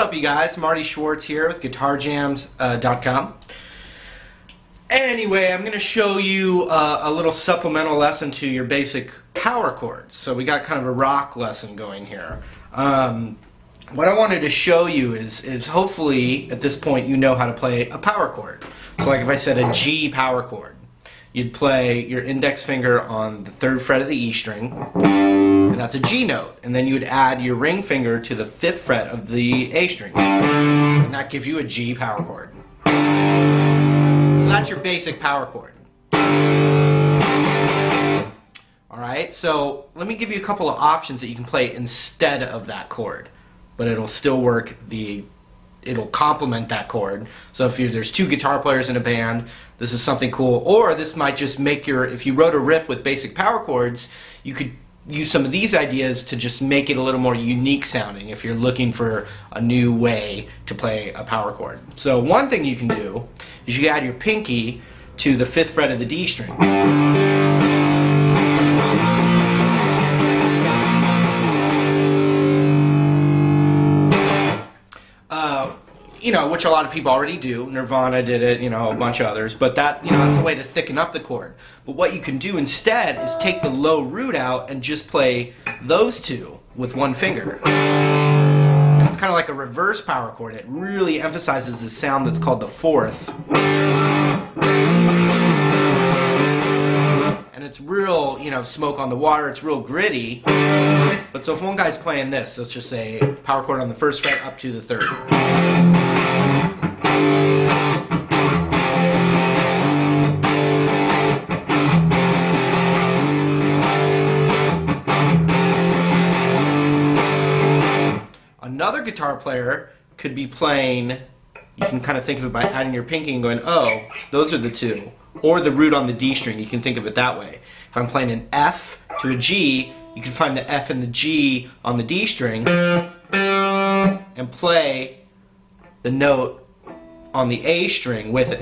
up, you guys? Marty Schwartz here with GuitarJams.com. Anyway, I'm going to show you a little supplemental lesson to your basic power chords. So we got kind of a rock lesson going here. What I wanted to show you is hopefully at this point you know how to play a power chord. So like if I said a G power chord, you'd play your index finger on the 3rd fret of the E string, and that's a G note. And then you would add your ring finger to the 5th fret of the A string, and that gives you a G power chord. So that's your basic power chord. Alright, so let me give you a couple of options that you can play instead of that chord, but it'll still work. It'll complement that chord. So if there's 2 guitar players in a band, this is something cool. Or this might just make if you wrote a riff with basic power chords, you could use some of these ideas to just make it a little more unique sounding if you're looking for a new way to play a power chord. So one thing you can do is you add your pinky to the 5th fret of the D string. You know, which a lot of people already do. Nirvana did it, you know, a bunch of others. But that, you know, that's a way to thicken up the chord. But what you can do instead is take the low root out and just play those 2 with 1 finger. And it's kind of like a reverse power chord. It really emphasizes the sound that's called the 4th. And it's real, you know, smoke on the water. It's real gritty. But so if one guy's playing this, let's just say power chord on the 1st fret up to the 3rd. Another guitar player could be playing, you can kind of think of it by adding your pinky and going, oh, those are the 2. Or the root on the D string, you can think of it that way. If I'm playing an F to a G, you can find the F and the G on the D string and play the note on the A string with it.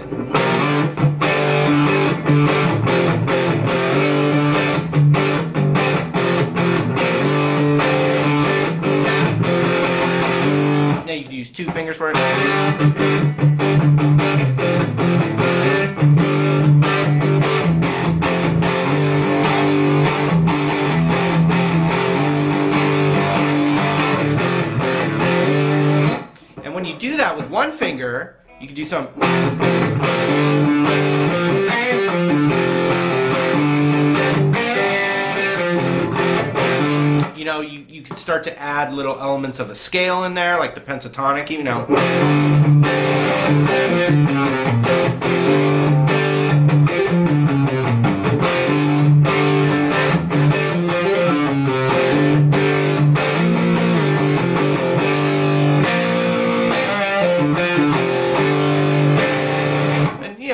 Now you can use 2 fingers for it. When you do that with 1 finger, you can do some. You know, you could start to add little elements of a scale in there, like the pentatonic, you know.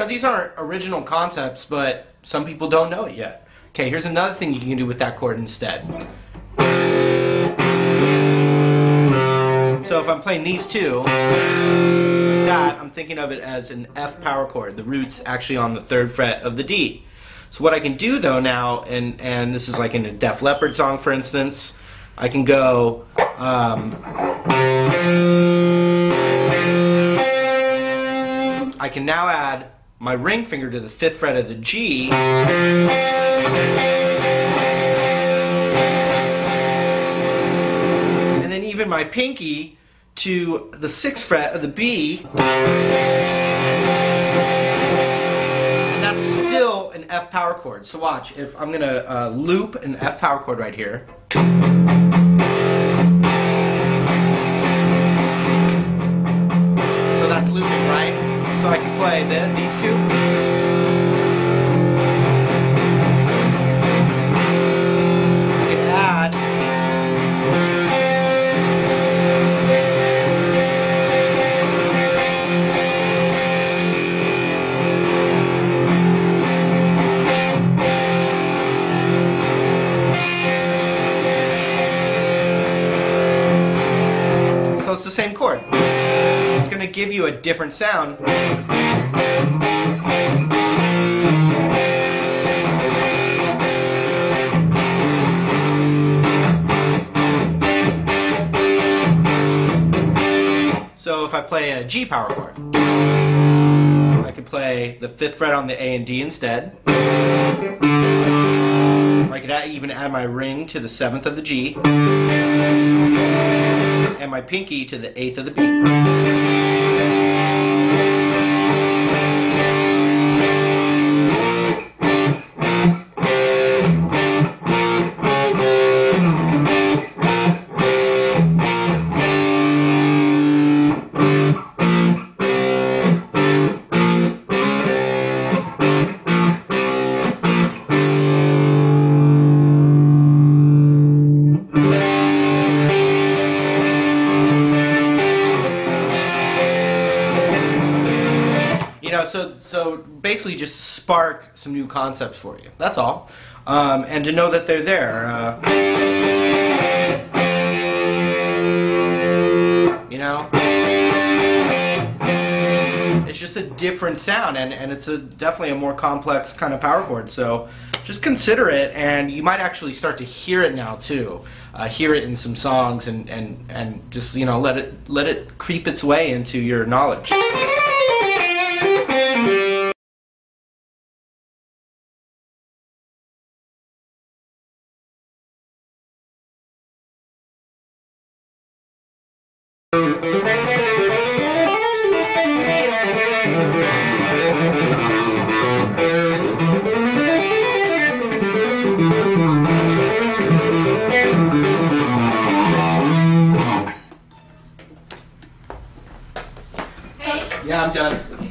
These aren't original concepts, but some people don't know it yet. Okay, here's another thing you can do with that chord instead. So if I'm playing these 2, that I'm thinking of it as an F power chord. The root's actually on the 3rd fret of the D. So what I can do though now, and this is like in a Def Leppard song for instance, I can go I can now add my ring finger to the 5th fret of the G, and then even my pinky to the 6th fret of the B, and that's still an F power chord. So watch, if I'm going to loop an F power chord right here. So that's looping, right? So I can play these 2. I can add so it's the same chord. It's going to give you a different sound. if I play a G power chord, I could play the 5th fret on the A and D instead. Or I could even add my ring to the 7th of the G, and my pinky to the 8th of the B. So basically just spark some new concepts for you. That's all. And to know that they're there. You know? It's just a different sound, and it's definitely a more complex kind of power chord. So just consider it, and you might actually start to hear it now too. Hear it in some songs, and just, you know, let it creep its way into your knowledge. Yeah, I'm done.